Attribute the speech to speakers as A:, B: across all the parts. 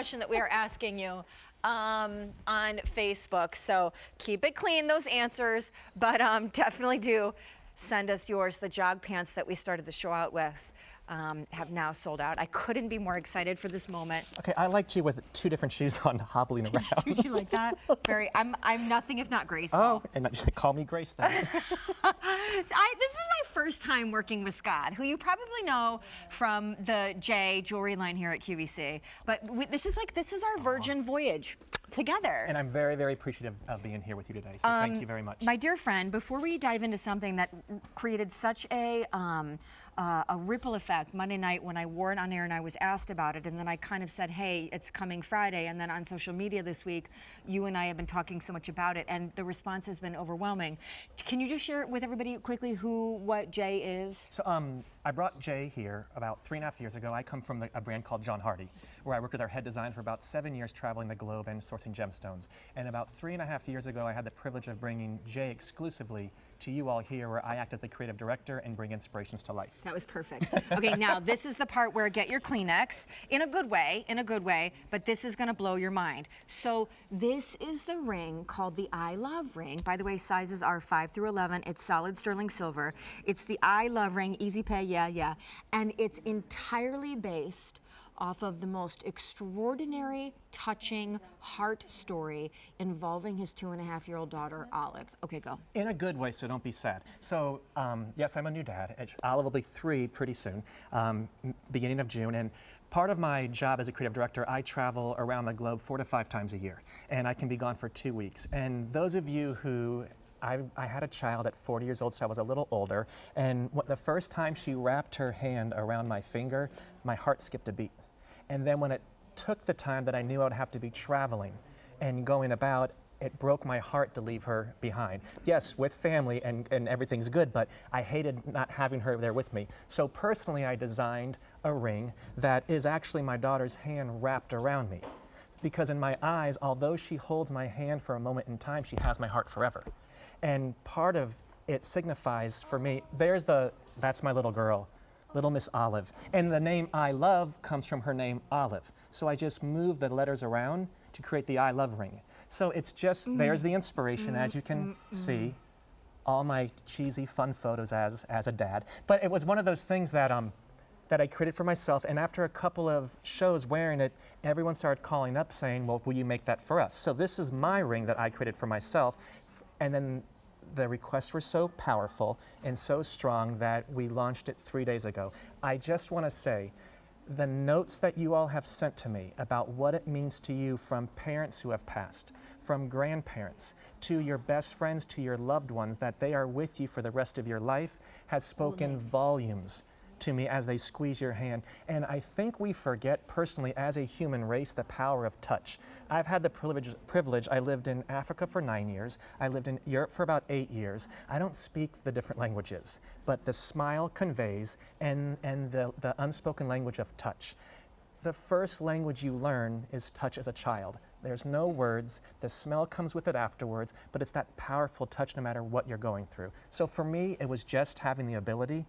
A: question that we are asking you on Facebook. So keep it clean, those answers, but definitely do send us yours. The jog pants that we started the show out with have now sold out. I couldn't be more excited for this moment.
B: Okay, I liked you with 2 different shoes on, hobbling around.
A: Did you like that? Very. I'm nothing if not graceful.
B: Oh, and call me Grace then.
A: This is my first time working with Scott, who you probably know from the Jewelry line here at QVC. But this is our virgin voyage together.
B: And I'm very, very appreciative of being here with you today, so thank you very much.
A: My dear friend, before we dive into something that created such a ripple effect Monday night when I wore it on air and I was asked about it, and then I kind of said, hey, it's coming Friday, and then on social media this week, you and I have been talking so much about it, and the response has been overwhelming. Can you just share with everybody quickly what Jay is?
B: So I brought Jay here about 3.5 years ago. I come from a brand called John Hardy, where I worked with our head design for about 7 years, traveling the globe and sourcing gemstones. And about 3.5 years ago, I had the privilege of bringing Jay exclusively to you all here, where I act as the creative director and bring inspirations to life.
A: That was perfect. Okay, now this is the part where get your Kleenex, in a good way, but this is gonna blow your mind. So this is the ring called the I Love ring. By the way, sizes are 5 through 11. It's solid sterling silver. It's the I Love ring, easy pay, yeah. And it's entirely based off of the most extraordinary, touching heart story involving his 2.5-year-old daughter, Olive. Okay, go.
B: In a good way, so don't be sad. So, yes, I'm a new dad. Olive will be 3 pretty soon, beginning of June. And part of my job as a creative director, I travel around the globe 4 to 5 times a year. And I can be gone for 2 weeks. And those of you who I had a child at 40 years old, so I was a little older, and the first time she wrapped her hand around my finger, my heart skipped a beat. And then when it took the time that I knew I would have to be traveling and going about, it broke my heart to leave her behind. Yes, with family and everything's good, but I hated not having her there with me. So personally, I designed a ring that is actually my daughter's hand wrapped around me. Because in my eyes, although she holds my hand for a moment in time, she has my heart forever. And part of it signifies for me, that's my little girl, little Miss Olive. And the name I Love comes from her name Olive. So I just moved the letters around to create the I Love ring. So it's just, there's the inspiration, as you can see, all my cheesy fun photos as a dad. But it was one of those things that I created for myself, and after a couple of shows wearing it, everyone started calling up saying, well, will you make that for us? So this is my ring that I created for myself, and then the requests were so powerful and so strong that we launched it 3 days ago. I just want to say, the notes that you all have sent to me about what it means to you, from parents who have passed, from grandparents, to your best friends, to your loved ones, that they are with you for the rest of your life, has spoken volumes to me as they squeeze your hand. And I think we forget personally as a human race the power of touch. I've had the privilege, I lived in Africa for 9 years, I lived in Europe for about 8 years. I don't speak the different languages, but the smile conveys, and the unspoken language of touch. The first language you learn is touch as a child. There's no words, the smell comes with it afterwards, but it's that powerful touch no matter what you're going through. So for me, it was just having the ability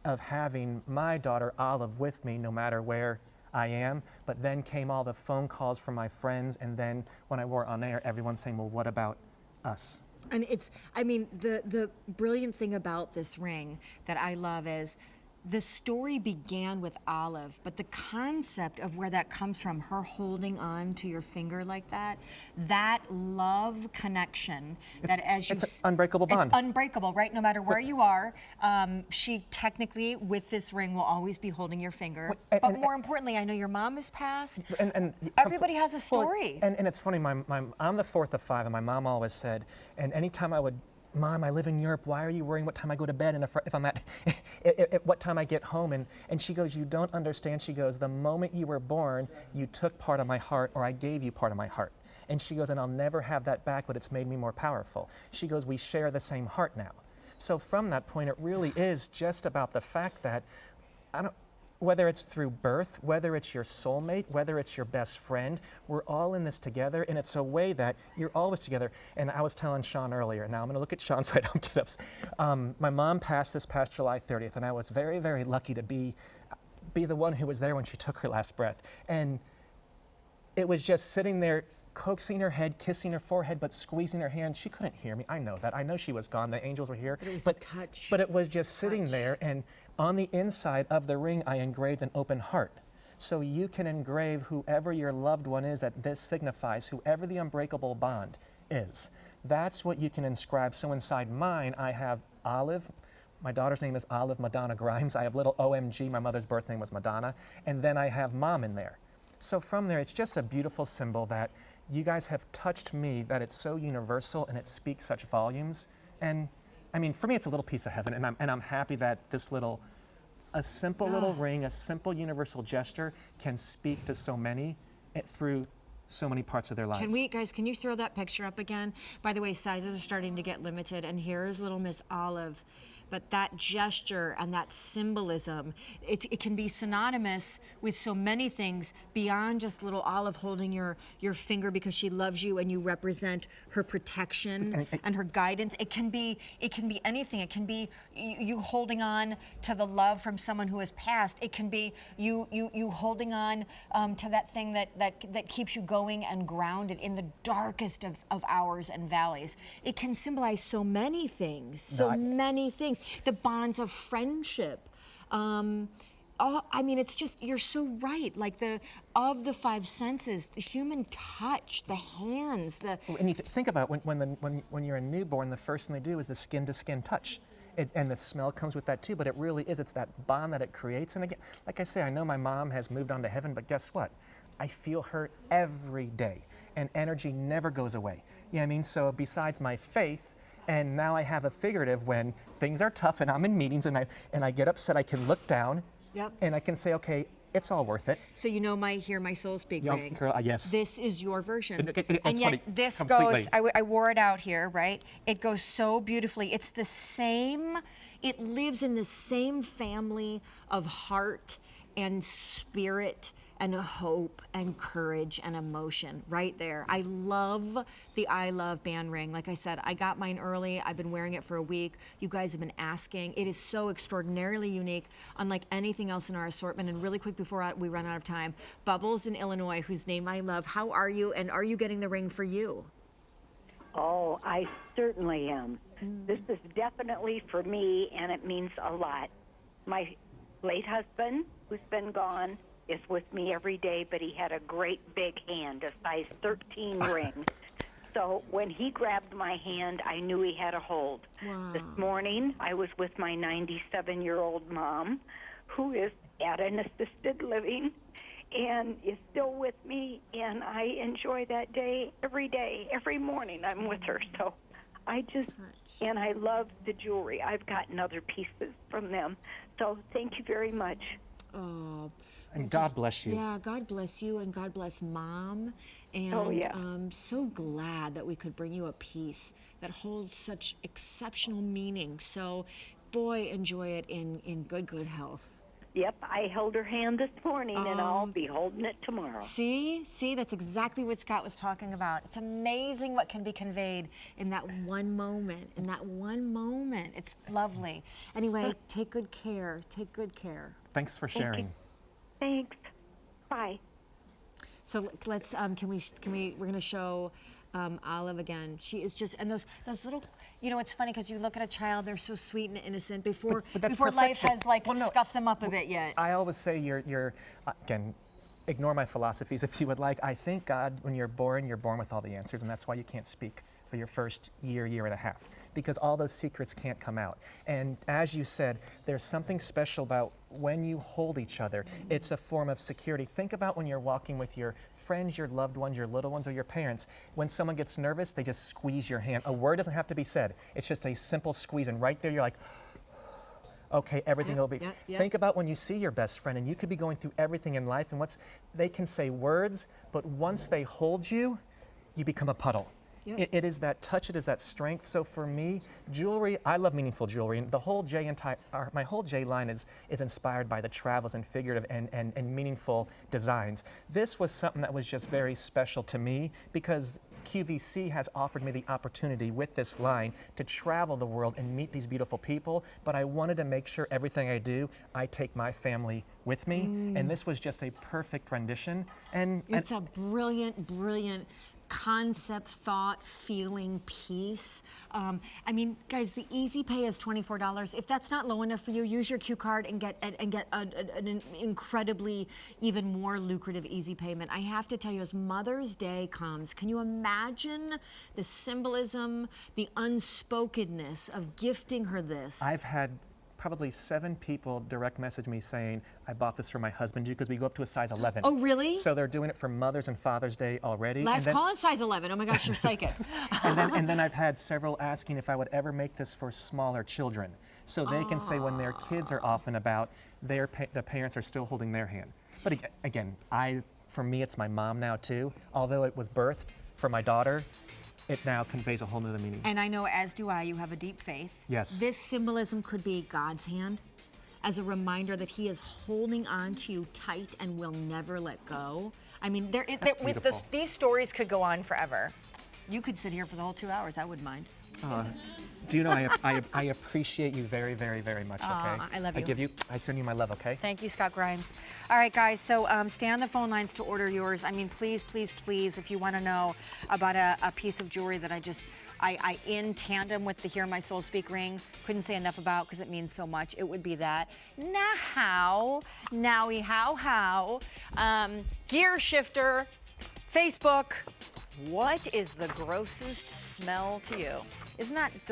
B: of having my daughter Olive with me no matter where I am, but then came all the phone calls from my friends, and then when I wore it on air, everyone saying, well, what about us?
A: And the brilliant thing about this ring that I love is the story began with Olive, but the concept of where that comes from, her holding on to your finger like that love connection,
B: it's an unbreakable bond.
A: It's unbreakable, right? No matter where you are, she technically, with this ring, will always be holding your finger. But more importantly, I know your mom has passed. And everybody has a story.
B: Well, and it's funny, I'm the 4th of 5, and my mom always said, and anytime I would, Mom, I live in Europe, why are you worrying what time I go to bed and if I'm at what time I get home? And she goes, you don't understand. She goes, the moment you were born, you took part of my heart, or I gave you part of my heart. And she goes, and I'll never have that back, but it's made me more powerful. She goes, we share the same heart now. So from that point, it really is just about the fact that, whether it's through birth, whether it's your soulmate, whether it's your best friend, we're all in this together, and it's a way that you're always together. And I was telling Sean earlier, now I'm gonna look at Sean so I don't get upset. My mom passed this past July 30th, and I was very, very lucky to be the one who was there when she took her last breath. And it was just sitting there, coaxing her head, kissing her forehead, but squeezing her hand. She couldn't hear me. I know that. I know she was gone. The angels were here.
A: But it was a touch.
B: But it was just sitting
A: Touch.
B: there, and on the inside of the ring, I engraved an open heart. So you can engrave whoever your loved one is that this signifies, whoever the unbreakable bond is. That's what you can inscribe. So inside mine, I have Olive. My daughter's name is Olive Madonna Grimes. I have little OMG. My mother's birth name was Madonna. And then I have Mom in there. So from there, it's just a beautiful symbol that you guys have touched me, that it's so universal and it speaks such volumes. And I mean, for me, it's a little piece of heaven. And I'm happy that this little, a simple little ring, a simple universal gesture can speak to so many through so many parts of their lives.
A: Can we, guys, can you throw that picture up again? By the way, sizes are starting to get limited, and here's little Miss Olive. But that gesture and that symbolism, it can be synonymous with so many things beyond just little Olive holding your finger because she loves you and you represent her protection and her guidance. It can be anything. It can be you holding on to the love from someone who has passed. It can be you holding on to that thing that keeps you going and grounded in the darkest of hours and valleys. It can symbolize so many things, many things. The bonds of friendship. I mean, it's just, you're so right. Like of the five senses, the human touch, the hands,
B: And you think about when you're a newborn, the first thing they do is the skin-to-skin touch. And the smell comes with that too, but it really is, it's that bond that it creates. And again, like I say, I know my mom has moved on to heaven, but guess what? I feel her every day, and energy never goes away. You know what I mean? So besides my faith, and now I have a figurative when things are tough and I'm in meetings and I get upset, I can look down and I can say, okay, it's all worth it.
A: So you know hear my soul speak ring.
B: Girl, yes.
A: This is your version.
B: And
A: yet
B: funny,
A: this
B: completely.
A: goes, I wore it out here, right? It goes so beautifully. It's the same, it lives in the same family of heart and spirit and hope and courage and emotion right there. I love the I Love band ring. Like I said, I got mine early. I've been wearing it for a week. You guys have been asking. It is so extraordinarily unique, unlike anything else in our assortment. And really quick before we run out of time, Bubbles in Illinois, whose name I love, how are you? And are you getting the ring for you?
C: Oh, I certainly am. This is definitely for me, and it means a lot. My late husband, who's been gone, is with me every day, but he had a great big hand, a size 13 ring. So when he grabbed my hand, I knew he had a hold.
A: Wow.
C: This morning, I was with my 97-year-old mom, who is at an assisted living and is still with me, and I enjoy that day, every morning I'm with her. So and I love the jewelry. I've gotten other pieces from them. So thank you very much.
A: Oh,
B: and God bless you.
A: Yeah, God bless you, and God bless Mom. And I'm so glad that we could bring you a piece that holds such exceptional meaning. So, boy, enjoy it in good health.
C: Yep, I held her hand this morning, and I'll be holding it tomorrow.
A: See, that's exactly what Scott was talking about. It's amazing what can be conveyed in that one moment. It's lovely. Anyway, take good care.
B: Thanks for sharing.
C: Thanks. Bye.
A: So let's we're gonna show Olive again. She is just, and those little, it's funny because you look at a child, they're so sweet and innocent before life has scuffed them up a bit yet.
B: I always say you're again, ignore my philosophies if you would like. I think God, when you're born with all the answers, and that's why you can't speak for your first year and a half, because all those secrets can't come out. And as you said, there's something special about when you hold each other. It's a form of security. Think about when you're walking with your friends, your loved ones, your little ones, or your parents. When someone gets nervous, they just squeeze your hand. A word doesn't have to be said. It's just a simple squeeze, and right there you're like, okay, everything will be. Think about when you see your best friend, and you could be going through everything in life, and they can say words, but once they hold you, you become a puddle. It is that touch, it is that strength. So for me, jewelry, I love meaningful jewelry, and the whole my whole J line is inspired by the travels and figurative and meaningful designs. This was something that was just very special to me because QVC has offered me the opportunity with this line to travel the world and meet these beautiful people, but I wanted to make sure everything I do, I take my family with me, and this was just a perfect rendition. And
A: It's a brilliant, brilliant concept, thought, feeling piece. I mean, guys, the easy pay is $24. If that's not low enough for you, use your Q card and get an incredibly even more lucrative easy payment. I have to tell you, as Mother's Day comes, can you imagine the symbolism, the unspokenness of gifting her this?
B: I've had probably 7 people direct message me saying, I bought this for my husband because we go up to a size 11.
A: Oh, really?
B: So they're doing it for Mother's and Father's Day already.
A: Last call in size 11. Oh my gosh, you're psychic.
B: and then I've had several asking if I would ever make this for smaller children, so they can say when their kids are off and about, the parents are still holding their hand. But again, for me, it's my mom now too. Although it was birthed for my daughter, it now conveys a whole nother meaning.
A: And I know, as do I, you have a deep faith.
B: Yes.
A: This symbolism could be God's hand as a reminder that He is holding on to you tight and will never let go. I mean, these stories could go on forever. You could sit here for the whole 2 hours. I wouldn't mind.
B: Do you know I appreciate you very, very, very much, okay?
A: I love you.
B: I send you my love, okay?
A: Thank you, Scott Grimes. All right, guys, so stay on the phone lines to order yours. I mean, please, please, please, if you want to know about a piece of jewelry that I in tandem with the Hear My Soul Speak ring, couldn't say enough about because it means so much, it would be that. Nowie, how, gear shifter, Facebook. What is the grossest smell to you? Isn't that delicious?